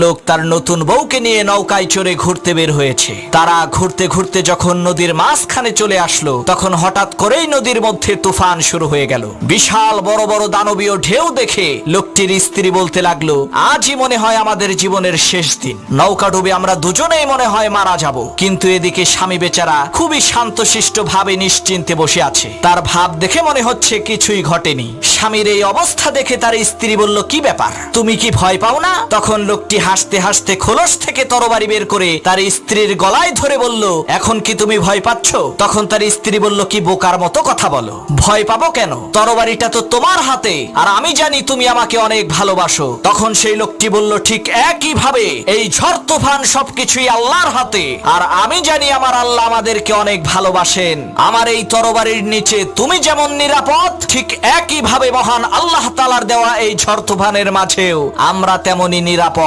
লোক তার নতুন বউকে নিয়ে নৌকায় চড়ে ঘুরতে বের হয়েছে। তারা ঘুরতে ঘুরতে যখন নদীর মাঝখানে চলে আসলো, তখন হঠাৎ করেই নদীর মধ্যে তুফান শুরু হয়ে গেল। বিশাল বড় বড় দানবীয় ঢেউ দেখে লোকটির স্ত্রী বলতে লাগলো, আজই মনে হয় আমাদের জীবনের শেষ দিন। নৌকা ডুবে আমরা দুজনেই মনে হয় মারা যাব। কিন্তু এদিকে স্বামী বেচারা খুবই শান্তশিষ্ট ভাবে নিশ্চিন্তে বসে আছে। তার ভাব দেখে মনে হচ্ছে কিছুই ঘটেনি। স্বামীর এই অবস্থা দেখে তার স্ত্রী বলল, কি ব্যাপার, তুমি কি ভয় পাও না? তখন লোকটি হাসতে হাসতে খোলস থেকে তরবারি বের করে তার স্ত্রীর গলায় ধরে বলল, এখন কি তুমি ভয় পাচ্ছ? তখন তার স্ত্রী বলল, কি বোকার মতো কথা বলো, ভয় পাবো কেন? তরবারিটা তো তোমার হাতে, আর আমি জানি তুমি আমাকে অনেক ভালোবাসো। তখন সেই লোকটি বলল, ঠিক একই ভাবে এই ঝড় তুফান সবকিছুই আল্লাহর হাতে, আর আমি জানি আমার আল্লাহ আমাদেরকে অনেক ভালোবাসেন। আমার এই তরবারির নিচে তুমি যেমন নিরাপদ, ঠিক একই ভাবে মহান আল্লাহ তাআলার দেওয়া এই ঝড় তুফানের মাঝেও আমরা তেমনি নিরাপদ।